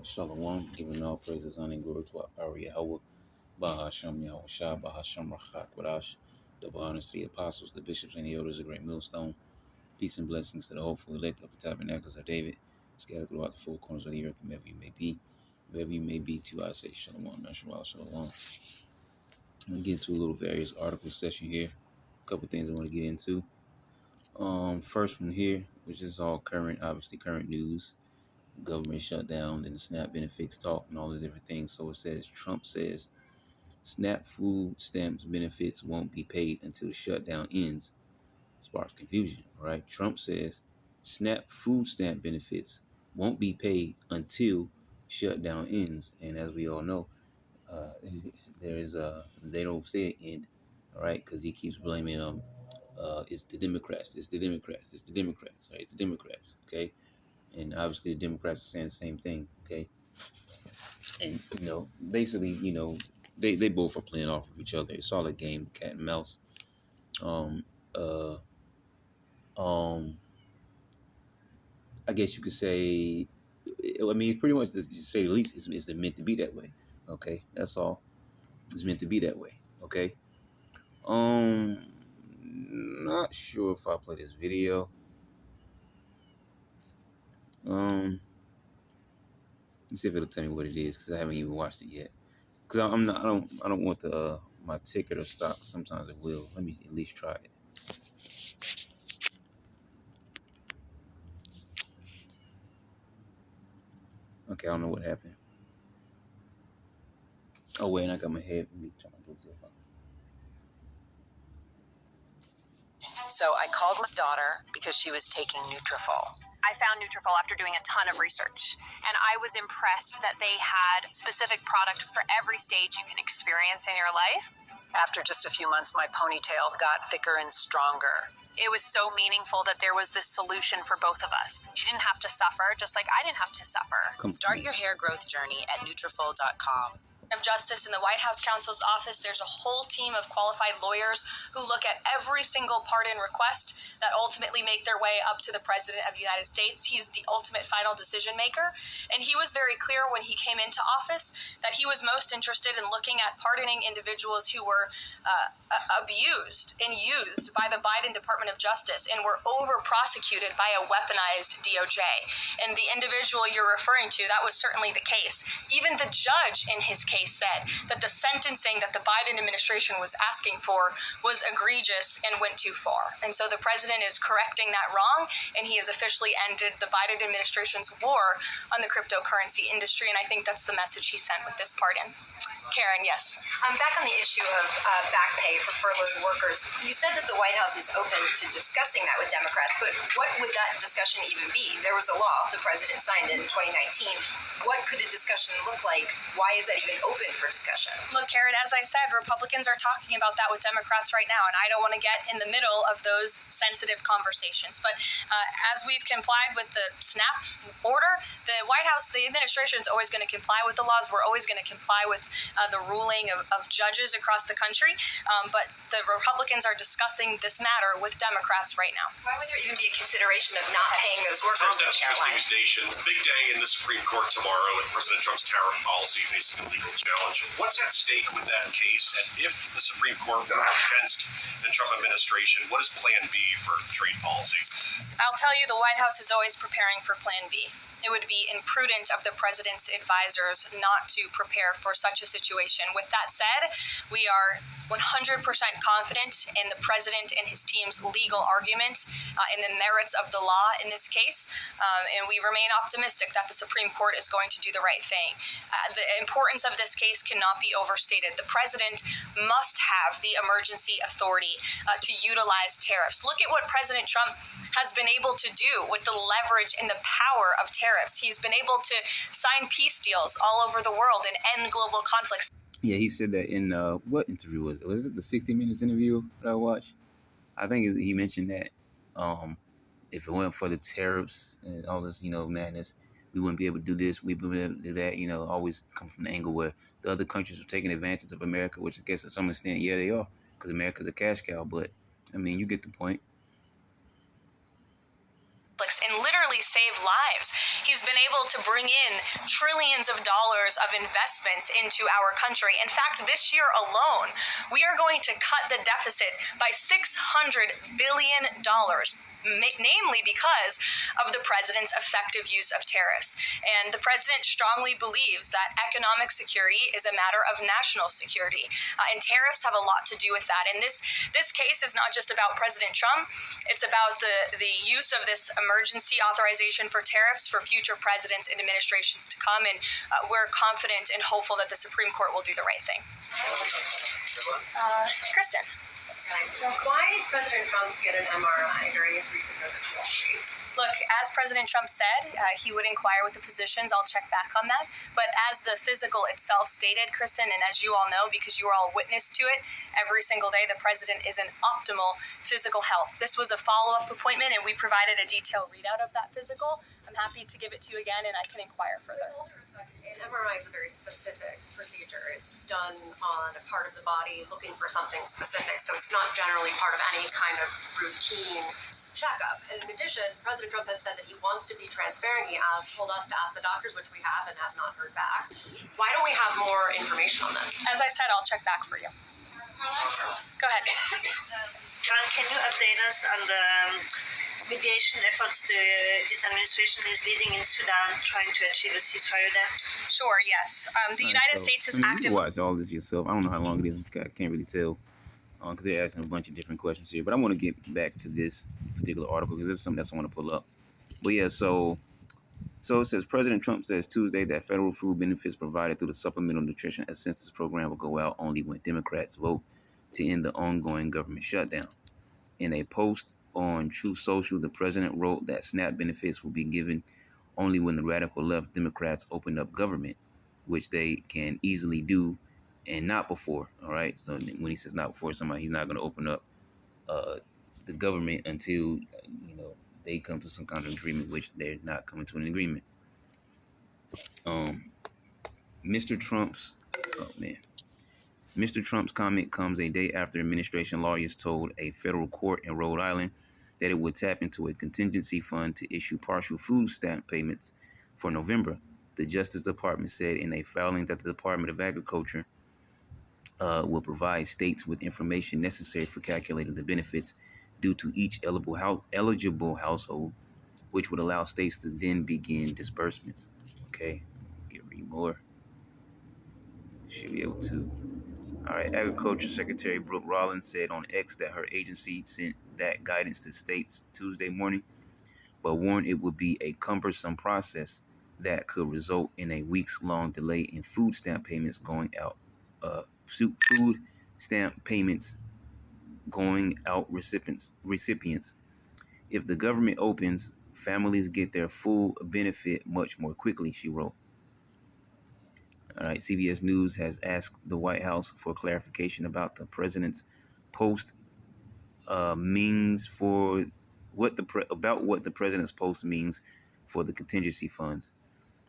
Shalom, giving all praises, honor, and glory to our Yahweh, Bahasham Yahweh Shah, Bahasham Rachak Wadash, double honors to the apostles, the bishops, and the elders, a great millstone. Peace and blessings to the hopeful elect of the tabernacles of David, scattered throughout the four corners of the earth, wherever you may be. Wherever you may be, to I say Shalom, Nasharal Shalom. I'm going to get into a little various article session here. A couple things I want to get into. First one here, which is all current, obviously current news. Government shutdown, then the SNAP benefits talk and all these different things. So it says Trump says SNAP food stamps benefits won't be paid until the shutdown ends. Sparks confusion, right? Trump says SNAP food stamp benefits won't be paid until shutdown ends. And as we all know, there is they don't say it end, all right? Because he keeps blaming it's the Democrats, it's the Democrats, it's the Democrats, right? It's the Democrats, okay? And obviously the Democrats are saying the same thing, okay? And, basically, they both are playing off of each other. It's all a game, cat and mouse. Um, uh, I guess you could say, I mean, it's pretty much, to say the least, it's meant to be that way, okay? That's all. It's meant to be that way, okay? Not sure if I play this video. Let's see if it'll tell me what it is, because I haven't even watched it yet. Because I don't want the my ticket to stop. Sometimes it will. Let me at least try it. Okay, I don't know what happened. Oh wait, and I got my head. Let me turn my Bluetooth on. So I called my daughter because she was taking Nutrafol. I found Nutrafol after doing a ton of research, and I was impressed that they had specific products for every stage you can experience in your life. After just a few months, my ponytail got thicker and stronger. It was so meaningful that there was this solution for both of us. She didn't have to suffer, just like I didn't have to suffer. Start your hair growth journey at Nutrafol.com. Of Justice in the White House counsel's office, there's a whole team of qualified lawyers who look at every single pardon request that ultimately make their way up to the President of the United States. He's the ultimate final decision maker, and he was very clear when he came into office that he was most interested in looking at pardoning individuals who were abused and used by the Biden Department of Justice and were over-prosecuted by a weaponized DOJ. And the individual you're referring to, that was certainly the case. Even the judge in his case said that the sentencing that the Biden administration was asking for was egregious and went too far. And so the president is correcting that wrong, and he has officially ended the Biden administration's war on the cryptocurrency industry, and I think that's the message he sent with this pardon. Karen, yes. Back on the issue of back pay for furloughed workers, you said that the White House is open to discussing that with Democrats, but what would that discussion even be? There was a law, the president signed it in 2019. What could a discussion look like? Why is that even open for discussion? Look, Karen, as I said, Republicans are talking about that with Democrats right now, and I don't want to get in the middle of those sensitive conversations. But as we've complied with the SNAP order, the White House, the administration is always going to comply with the laws. We're always going to comply with the ruling of judges across the country. But the Republicans are discussing this matter with Democrats right now. Why would there even be a consideration of not paying those workers? News Nation, big day in the Supreme Court tomorrow with President Trump's tariff policy facing a legal challenge. What's at stake with that case? And if the Supreme Court were against the Trump administration, what is Plan B for trade policy? I'll tell you, the White House is always preparing for Plan B. It would be imprudent of the president's advisors not to prepare for such a situation. With that said, we are 100% confident in the president and his team's legal arguments in the merits of the law in this case, and we remain optimistic that the Supreme Court is going to do the right thing. The importance of this case cannot be overstated. The president must have the emergency authority to utilize tariffs. Look at what President Trump has been able to do with the leverage and the power of tariffs. He's been able to sign peace deals all over the world and end global conflicts. Yeah, he said that in what interview was it? Was it the 60 Minutes interview that I watched? I think he mentioned that if it weren't for the tariffs and all this, madness, we wouldn't be able to do this. We wouldn't be able to do that. Always come from the angle where the other countries are taking advantage of America, which I guess to some extent, yeah, they are, because America's a cash cow. But I mean, you get the point. And literally save lives. He's been able to bring in trillions of dollars of investments into our country. In fact, this year alone, we are going to cut the deficit by $600 billion. Namely because of the president's effective use of tariffs. And the president strongly believes that economic security is a matter of national security. And tariffs have a lot to do with that. And this case is not just about President Trump. It's about the use of this emergency authorization for tariffs for future presidents and administrations to come. And we're confident and hopeful that the Supreme Court will do the right thing. Kristen. Why did President Trump get an MRI during his recent visit to Wall Street? Look, as President Trump said, he would inquire with the physicians. I'll check back on that. But as the physical itself stated, Kristen, and as you all know, because you are all witness to it, every single day the president is in optimal physical health. This was a follow-up appointment, and we provided a detailed readout of that physical. I'm happy to give it to you again, and I can inquire further. With all due respect, an MRI is a very specific procedure. It's done on a part of the body looking for something specific, so it's not generally part of any kind of routine checkup. And in addition, President Trump has said that he wants to be transparent. He has told us to ask the doctors, which we have and have not heard back. Why don't we have more information on this? As I said, I'll check back for you. Go ahead. Karen, can you update us on the mediation efforts this administration is leading in Sudan, trying to achieve a ceasefire there? Sure, yes. The United States is active. You watch all this yourself. I don't know how long it is. I can't really tell because they're asking a bunch of different questions here. But I want to get back to this particular article because this is something else I want to pull up. But yeah, so it says President Trump says Tuesday that federal food benefits provided through the Supplemental Nutrition Assistance Program will go out only when Democrats vote to end the ongoing government shutdown. In a post on Truth Social, the president wrote that SNAP benefits will be given only when the radical left Democrats open up government, which they can easily do, and not before. All right. So when he says not before, he's not going to open up the government until they come to some kind of agreement, which they're not coming to an agreement. Mr. Trump's comment comes a day after administration lawyers told a federal court in Rhode Island that it would tap into a contingency fund to issue partial food stamp payments for November. The Justice Department said in a filing that the Department of Agriculture will provide states with information necessary for calculating the benefits due to each eligible household, which would allow states to then begin disbursements. Okay, read more. Should be able to. All right, Agriculture Secretary Brooke Rollins said on X that her agency sent that guidance to states Tuesday morning, but warned it would be a cumbersome process that could result in a weeks-long delay in food stamp payments going out. Food stamp payments going out recipients. If the government opens, families get their full benefit much more quickly, she wrote. All right, CBS News has asked the White House for clarification about the president's post means for what the president's post means for the contingency funds.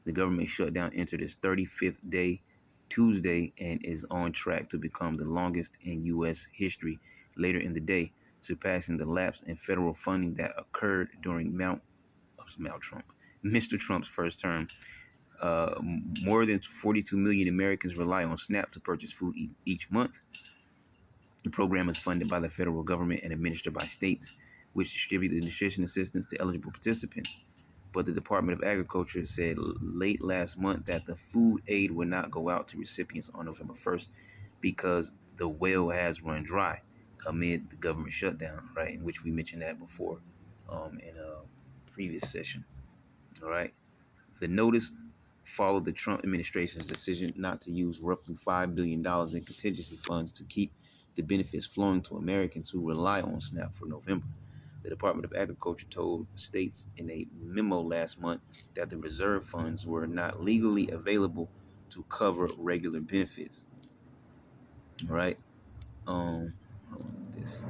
The government shutdown entered its 35th day Tuesday and is on track to become the longest in U.S. history later in the day, surpassing the lapse in federal funding that occurred during Mr. Trump's first term. More than 42 million Americans rely on SNAP to purchase food each month. The program is funded by the federal government and administered by states, which distribute the nutrition assistance to eligible participants. But the Department of Agriculture said late last month that the food aid would not go out to recipients on November 1st because the well has run dry amid the government shutdown, right, in which we mentioned that before in a previous session. All right. The notice followed the Trump administration's decision not to use roughly $5 billion in contingency funds to keep the benefits flowing to Americans who rely on SNAP for November. The Department of Agriculture told states in a memo last month that the reserve funds were not legally available to cover regular benefits. All right. How long is this?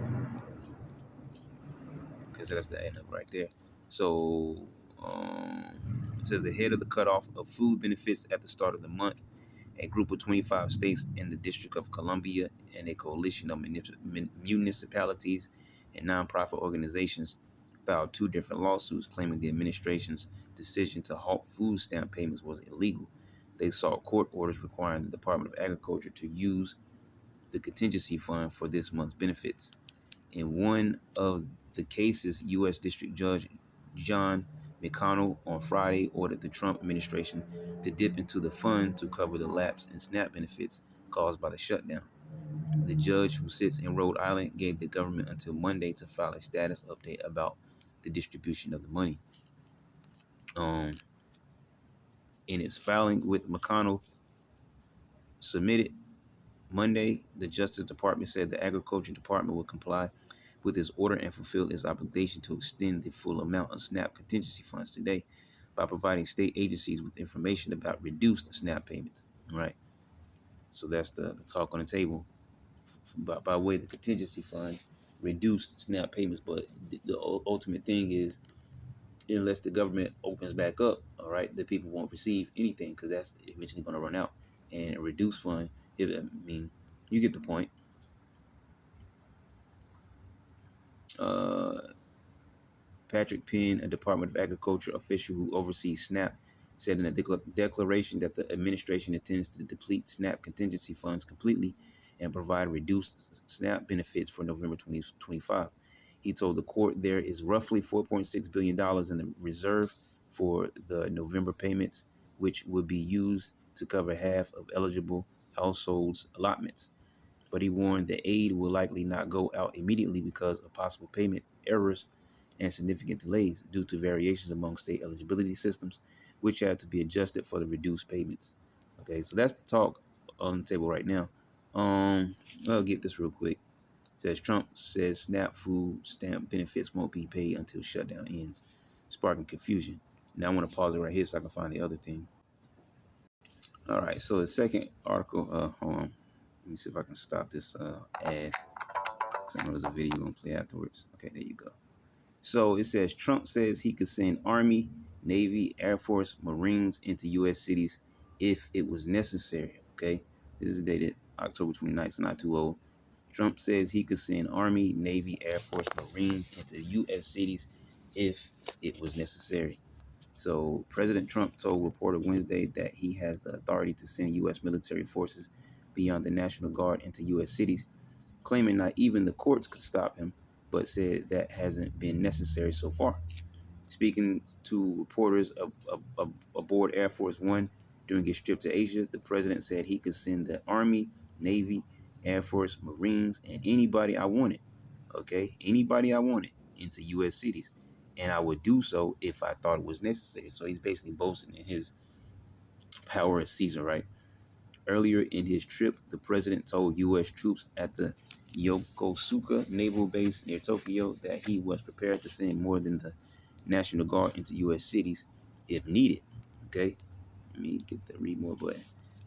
Because that's the end of right there. So it says ahead of the cutoff of food benefits at the start of the month, a group of 25 states in the District of Columbia and a coalition of municipalities and nonprofit organizations filed 2 different lawsuits claiming the administration's decision to halt food stamp payments was illegal. They sought court orders requiring the Department of Agriculture to use the contingency fund for this month's benefits. In one of the cases, U.S. District Judge John McConnell on Friday ordered the Trump administration to dip into the fund to cover the lapse in SNAP benefits caused by the shutdown. The judge, who sits in Rhode Island, gave the government until Monday to file a status update about the distribution of the money. In its filing with McConnell submitted Monday, the Justice Department said the Agriculture Department will comply with its order and fulfill its obligation to extend the full amount of SNAP contingency funds today by providing state agencies with information about reduced SNAP payments. Right. So that's the talk on the table. By way of the contingency fund, reduced SNAP payments. But the ultimate thing is, unless the government opens back up, all right, the people won't receive anything because that's eventually going to run out. And a reduced fund, I mean, you get the point. Patrick Penn, a Department of Agriculture official who oversees SNAP, said in a declaration that the administration intends to deplete SNAP contingency funds completely and provide reduced SNAP benefits for November 2025. He told the court there is roughly $4.6 billion in the reserve for the November payments, which would be used to cover half of eligible households' allotments. But he warned the aid will likely not go out immediately because of possible payment errors and significant delays due to variations among state eligibility systems, which have to be adjusted for the reduced payments. Okay, so that's the talk on the table right now. I'll get this real quick. It says Trump says SNAP food stamp benefits won't be paid until shutdown ends, sparking confusion. Now I want to pause it right here so I can find the other thing. All right, so the second article, hold on. Let me see if I can stop this ad, because I know there's a video going to play afterwards. Okay, there you go. So it says Trump says he could send Army, Navy, Air Force, Marines into U.S. cities if it was necessary. Okay, this is dated October 29th, so not too old. Trump says he could send Army, Navy, Air Force, Marines into U.S. cities if it was necessary. So President Trump told reporters Wednesday that he has the authority to send U.S. military forces beyond the National Guard into U.S. cities, claiming not even the courts could stop him, but said that hasn't been necessary so far. Speaking to reporters aboard Air Force One during his trip to Asia, the president said he could send the Army, Navy, Air Force, Marines, and anybody I wanted, okay, anybody I wanted into U.S. cities, and I would do so if I thought it was necessary. So he's basically boasting in his power as Caesar, right? Earlier in his trip, the president told U.S. troops at the Yokosuka Naval Base near Tokyo that he was prepared to send more than the National Guard into U.S. cities if needed. Okay, let me get the read more button.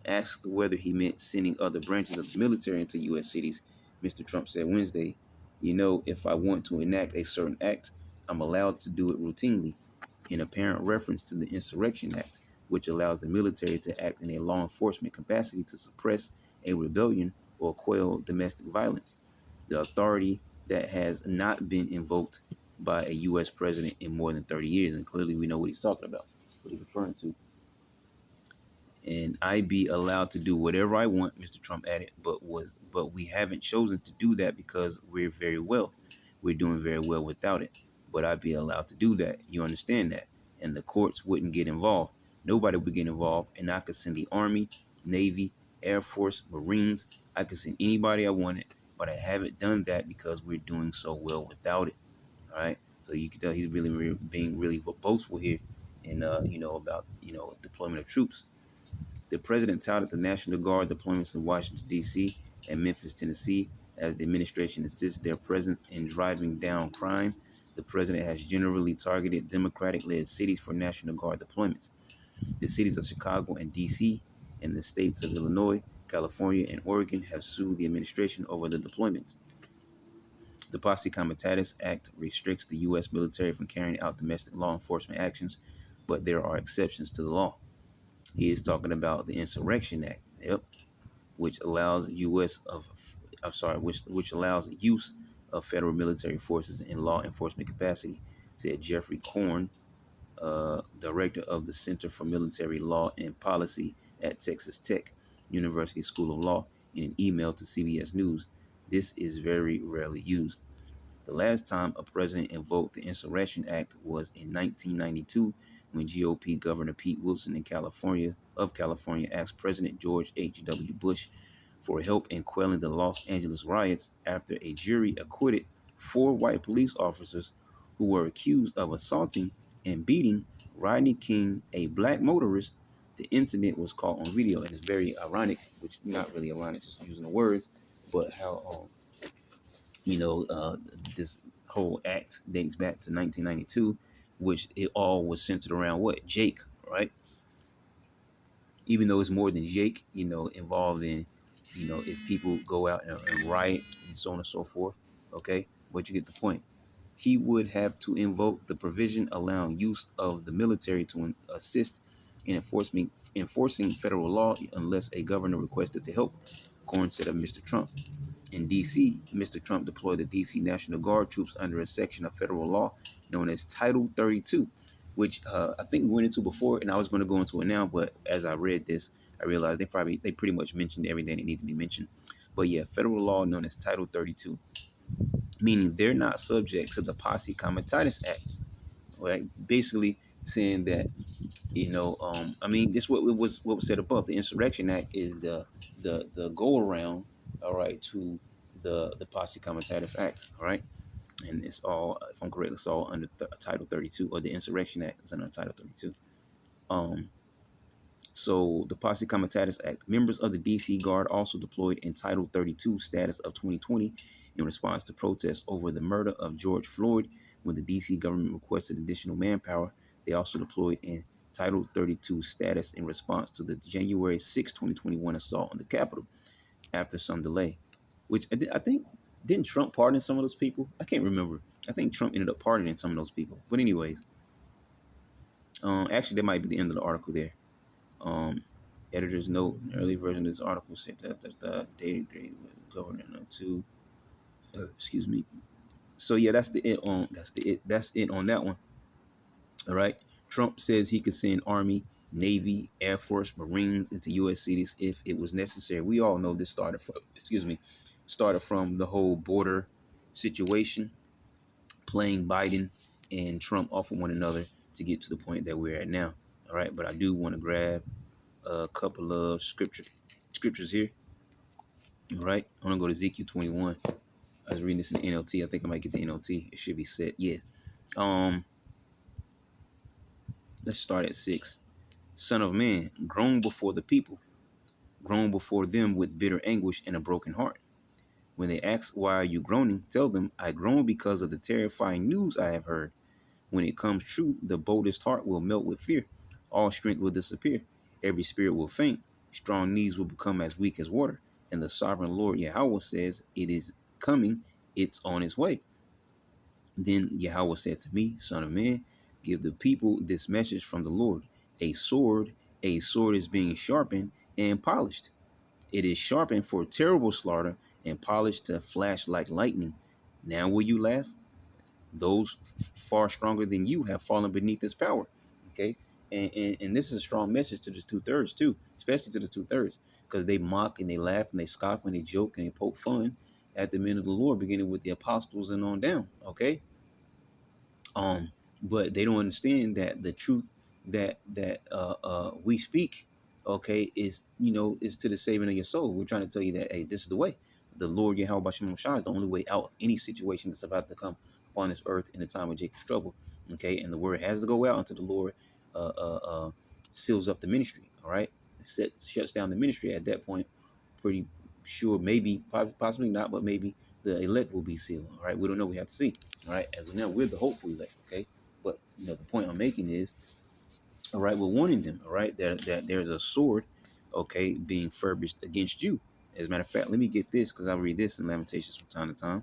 Asked whether he meant sending other branches of the military into U.S. cities, Mr. Trump said Wednesday, "You know, if I want to enact a certain act, I'm allowed to do it routinely," in apparent reference to the Insurrection Act, which allows the military to act in a law enforcement capacity to suppress a rebellion or quell domestic violence, the authority that has not been invoked by a U.S. president in more than 30 years. And clearly we know what he's talking about, what he's referring to. And I be allowed to do whatever I want, Mr. Trump added, but we haven't chosen to do that because we're doing very well without it. But I'd be allowed to do that. You understand that? And the courts wouldn't get involved. Nobody would get involved, and I could send the Army, Navy, Air Force, Marines. I could send anybody I wanted, but I haven't done that because we're doing so well without it. All right. So you can tell he's really being really boastful here, and about deployment of troops. The president touted the National Guard deployments in Washington, D.C. and Memphis, Tennessee, as the administration insists their presence in driving down crime. The president has generally targeted Democratic-led cities for National Guard deployments. The cities of Chicago and D.C. and the states of Illinois, California, and Oregon have sued the administration over the deployments. The Posse Comitatus Act restricts the U.S. military from carrying out domestic law enforcement actions, but there are exceptions to the law. He is talking about the Insurrection Act, which allows use of federal military forces in law enforcement capacity, said Jeffrey Korn, director of the Center for Military Law and Policy at Texas Tech University School of Law, in an email to CBS News. This is very rarely used. The last time a president invoked the Insurrection Act was in 1992, when GOP Governor Pete Wilson of California asked President George H.W. Bush for help in quelling the Los Angeles riots after a jury acquitted 4 white police officers who were accused of assaulting and beating Rodney King, a black motorist. The incident was caught on video, and it's very ironic, which not really ironic, just using the words, but how this whole act dates back to 1992, which it all was centered around what? Jake, right? Even though it's more than Jake, involved in, if people go out and riot and so on and so forth, okay? But you get the point. He would have to invoke the provision allowing use of the military to assist in enforcing federal law unless a governor requested the help, Korn said of Mr. Trump. In D.C., Mr. Trump deployed the D.C. National Guard troops under a section of federal law known as Title 32, which I think we went into before, and I was going to go into it now, but as I read this, I realized they pretty much mentioned everything that needed to be mentioned. But yeah, federal law known as Title 32, meaning they're not subject to the Posse Comitatus Act, right? Basically saying that, this what was said above. The Insurrection Act is the go around, all right, to the Posse Comitatus Act, all right, and it's all, if I'm correct, it's all under Title 32, or the Insurrection Act is under Title 32. So the Posse Comitatus Act, members of the D.C. Guard also deployed in Title 32 status of 2020 in response to protests over the murder of George Floyd. When the D.C. government requested additional manpower, they also deployed in Title 32 status in response to the January 6, 2021 assault on the Capitol after some delay, which I think, didn't Trump pardon some of those people? I can't remember. I think Trump ended up pardoning some of those people. But anyways, actually, that might be the end of the article there. Editor's note: an early version of this article said that data grade with governor to excuse me. So yeah, that's it on that one. All right. Trump says he could send Army, Navy, Air Force, Marines into U.S. cities if it was necessary. We all know this started from the whole border situation, playing Biden and Trump off of one another to get to the point that we're at now. All right, but I do want to grab a couple of scriptures here. All right, I'm gonna go to Ezekiel 21. I was reading this in the NLT. I think I might get the NLT. It should be set. Yeah. Let's start at 6. Son of man, groan before the people, groan before them with bitter anguish and a broken heart. When they ask, why are you groaning? Tell them, I groan because of the terrifying news I have heard. When it comes true, the boldest heart will melt with fear. All strength will disappear. Every spirit will faint. Strong knees will become as weak as water. And the sovereign Lord Yahweh says, it is coming. It's on its way. Then Yahweh said to me, son of man, give the people this message from the Lord. A sword is being sharpened and polished. It is sharpened for terrible slaughter and polished to flash like lightning. Now will you laugh? Those far stronger than you have fallen beneath its power. Okay. And this is a strong message to the 2/3 too, especially to the 2/3, because they mock and they laugh and they scoff and they joke and they poke fun at the men of the Lord, beginning with the apostles and on down. Okay. But they don't understand that the truth that we speak, okay, is to the saving of your soul. We're trying to tell you that, hey, this is the way. The Lord Yahweh B'Shem Shah is the only way out of any situation that's about to come upon this earth in the time of Jacob's trouble. Okay, and the word has to go out until the Lord seals up the ministry. All right, shuts down the ministry at that point. Pretty sure, maybe, possibly not, but maybe the elect will be sealed. All right, we don't know. We have to see. All right, as of now, we're the hopeful elect. Okay, but the point I'm making is, all right, we're warning them. All right, that there's a sword, okay, being furbished against you. As a matter of fact, let me get this, because I read this in Lamentations from time to time.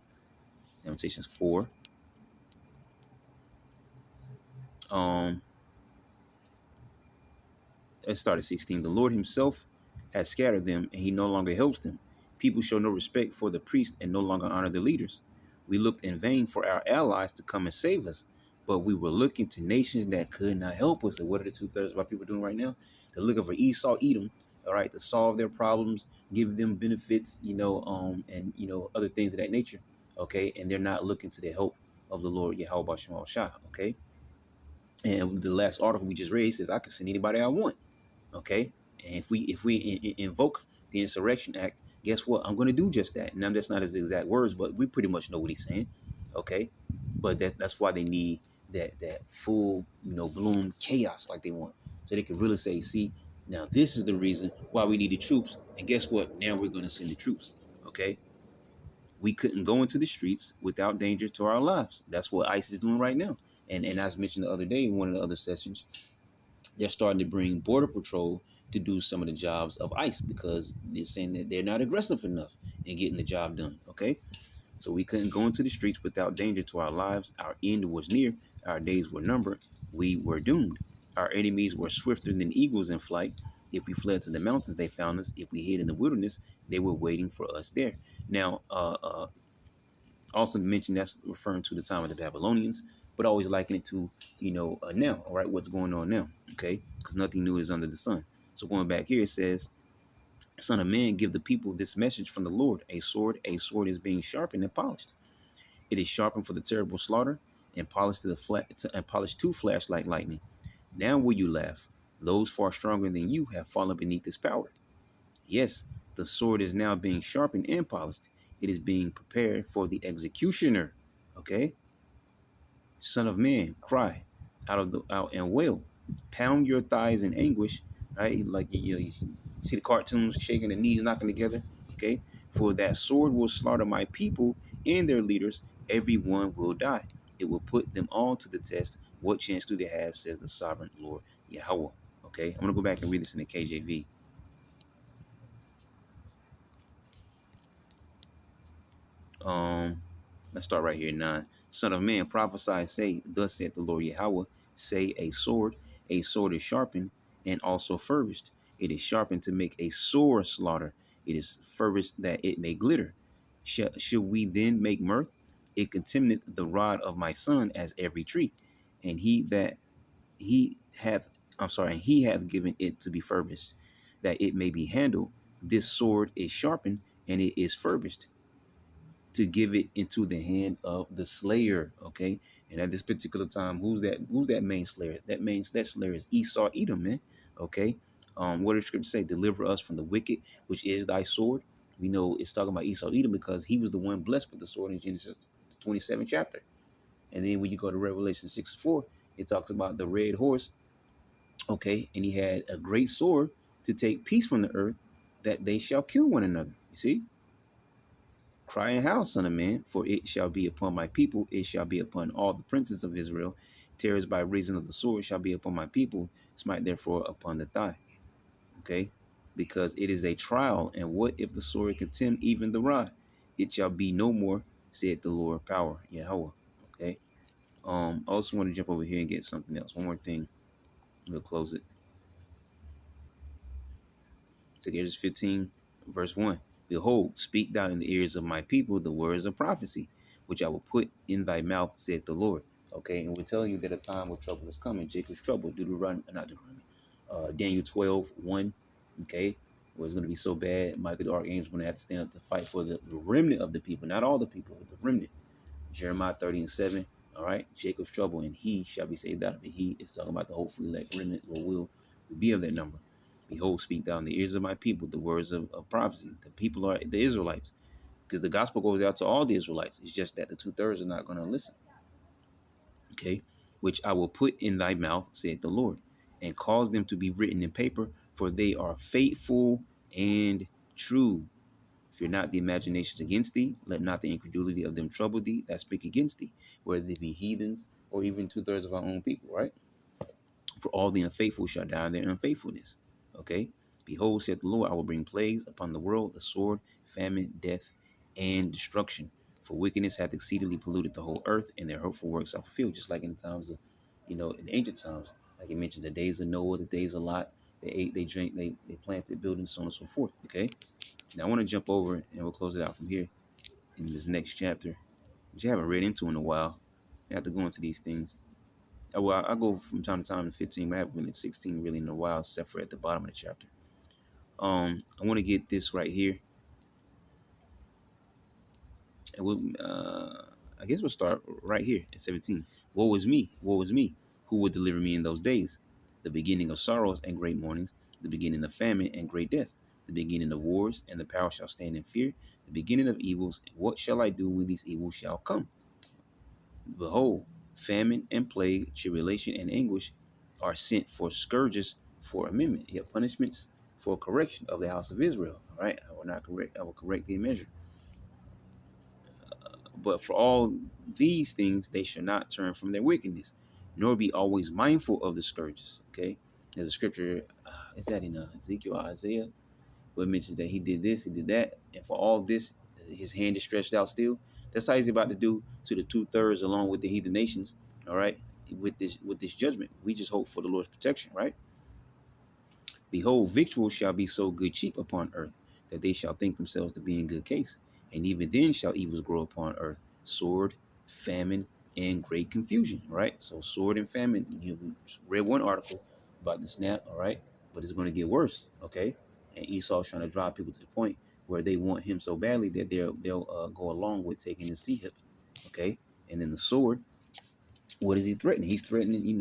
Lamentations 4. Let's start at 16. The Lord himself has scattered them, and he no longer helps them. People show no respect for the priest and no longer honor the leaders. We looked in vain for our allies to come and save us. But we were looking to nations that could not help us. And what are the 2/3 of our people doing right now? They're looking for Esau, Edom, all right, to solve their problems, give them benefits, and other things of that nature. Okay, and they're not looking to the help of the Lord Yahweh Shema Shah. Okay, and the last article we just read says I can send anybody I want. Okay, and if we invoke the Insurrection Act, guess what? I'm going to do just that. Now that's not his exact words, but we pretty much know what he's saying. Okay, but that's why they need that full bloom chaos like they want, so they can really say, see, now this is the reason why we need the troops, and guess what? Now we're going to send the troops. Okay, we couldn't go into the streets without danger to our lives. That's what ICE is doing right now. And as mentioned the other day in one of the other sessions, they're starting to bring Border Patrol to do some of the jobs of ICE because they're saying that they're not aggressive enough in getting the job done. Okay, so we couldn't go into the streets without danger to our lives. Our end was near. Our days were numbered. We were doomed. Our enemies were swifter than eagles in flight. If we fled to the mountains, they found us. If we hid in the wilderness, they were waiting for us there. Now, also mentioned that's referring to the time of the Babylonians, but always liken it to, now, all right, what's going on now, okay? Because nothing new is under the sun. So going back here, it says, Son of man, give the people this message from the Lord. A sword is being sharpened and polished. It is sharpened for the terrible slaughter and polished to flash like lightning. Now will you laugh? Those far stronger than you have fallen beneath its power. Yes, the sword is now being sharpened and polished. It is being prepared for the executioner. Okay? Son of man, cry out and wail. Pound your thighs in anguish. Right? Like you see the cartoons shaking the knees, knocking together. Okay? For that sword will slaughter my people and their leaders. Everyone will die. It will put them all to the test. What chance do they have, says the sovereign Lord Yahweh. Okay? I'm going to go back and read this in the KJV. Let's start right here. 9. Son of man, prophesy, say, thus saith the Lord Yahweh, say a sword is sharpened and also furbished. It is sharpened to make a sore slaughter. It is furbished that it may glitter. Should we then make mirth? It contemneth the rod of my son as every tree, and he hath given it to be furbished, that it may be handled. This sword is sharpened and it is furbished, to give it into the hand of the slayer. Okay, and at this particular time, who's that main slayer? That slayer is Esau, Edom, man. Okay, what does Scripture say? Deliver us from the wicked, which is thy sword. We know it's talking about Esau, Edom, because he was the one blessed with the sword in Genesis 27 chapter. And then when you go to Revelation 6:4, it talks about the red horse. Okay, and he had a great sword to take peace from the earth, that they shall kill one another. You see? Cry and howl, son of man, for it shall be upon my people, it shall be upon all the princes of Israel. Terrors by reason of the sword shall be upon my people, smite therefore upon the thigh. Okay, because it is a trial, and what if the sword contemn even the rod? It shall be no more, said the Lord power, Yahweh. Okay, I also want to jump over here and get something else. One more thing, we'll close it. So Exodus 15, verse 1. Behold, speak thou in the ears of my people the words of prophecy, which I will put in thy mouth, saith the Lord. Okay, and we're telling you that a time of trouble is coming. Jacob's trouble, Daniel 12:1. Okay, where it's going to be so bad, Michael the Archangel is going to have to stand up to fight for the remnant of the people, not all the people, but the remnant. Jeremiah 30:7. All right, Jacob's trouble, and he shall be saved out of it. He is talking about the hopefully elect remnant, or will be of that number. Behold, speak thou in the ears of my people the words of prophecy. The people are the Israelites, because the gospel goes out to all the Israelites. It's just that the 2/3 are not going to listen. Okay, which I will put in thy mouth, saith the Lord, and cause them to be written in paper, for they are faithful and true. Fear not the imaginations against thee. Let not the incredulity of them trouble thee that speak against thee, whether they be heathens or even 2/3 of our own people, right? For all the unfaithful shall die in their unfaithfulness. Okay? Behold, saith the Lord, I will bring plagues upon the world, the sword, famine, death, and destruction. For wickedness hath exceedingly polluted the whole earth, and their hurtful works are fulfilled, just like in the times of, in ancient times. Like you mentioned, the days of Noah, the days of Lot, they ate, they drank, they planted buildings, so on and so forth. Okay? Now I want to jump over and we'll close it out from here in this next chapter, which I haven't read into in a while. I have to go into these things. Well, I go from time to time to 15, but I haven't been at 16 really in a while, except for at the bottom of the chapter. I want to get this right here. And I guess we'll start right here at 17. Woe is me, who would deliver me in those days? The beginning of sorrows and great mournings, the beginning of famine and great death, the beginning of wars, and the power shall stand in fear, the beginning of evils. What shall I do when these evils shall come? Behold, famine and plague, tribulation and anguish are sent for scourges, for amendment, yet punishments for correction of the house of Israel. All right, I will not correct, I will correct the measure. But for all these things, they shall not turn from their wickedness, nor be always mindful of the scourges. Okay, there's a scripture, is that in Ezekiel or Isaiah, where it mentions that he did this, he did that, and for all this, his hand is stretched out still. That's how he's about to do to the 2/3 along with the heathen nations. All right, with this judgment, we just hope for the Lord's protection, right? Behold, victuals shall be so good cheap upon earth, that they shall think themselves to be in good case. And even then shall evils grow upon earth, sword, famine, and great confusion, right? So sword and famine, you read one article about the snap, all right? But it's going to get worse, okay? And Esau's trying to drive people to the point where they want him so badly that they'll go along with taking his sea hip, okay? And then the sword, what is he threatening? He's threatening,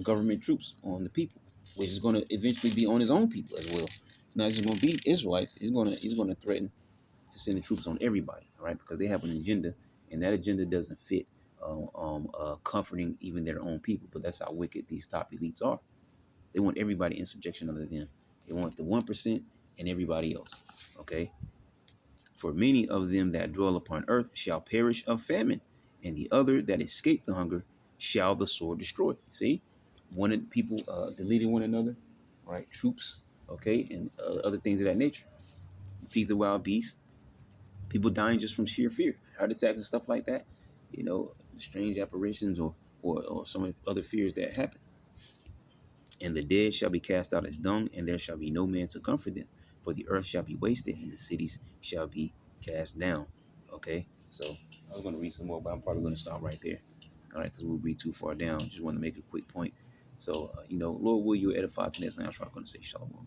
government troops on the people, which is going to eventually be on his own people as well. It's not just going to be Israelites. He's going to threaten to send the troops on everybody, all right? Because they have an agenda, and that agenda doesn't fit comforting even their own people. But that's how wicked these top elites are. They want everybody in subjection under them. They want the 1% and everybody else, okay? For many of them that dwell upon earth shall perish of famine, and the other that escape the hunger shall the sword destroy. See, one of the people deleting one another, right? Troops, okay, and other things of that nature. Feed the wild beasts. People dying just from sheer fear, heart attacks and stuff like that. Strange apparitions or some other fears that happen. And the dead shall be cast out as dung, and there shall be no man to comfort them. For the earth shall be wasted, and the cities shall be cast down. Okay, so I was going to read some more, but I'm probably going to stop right there. All right, because we'll read too far down. Just want to make a quick point. So, Lord, will you edify to next time? I'm going to say shalom.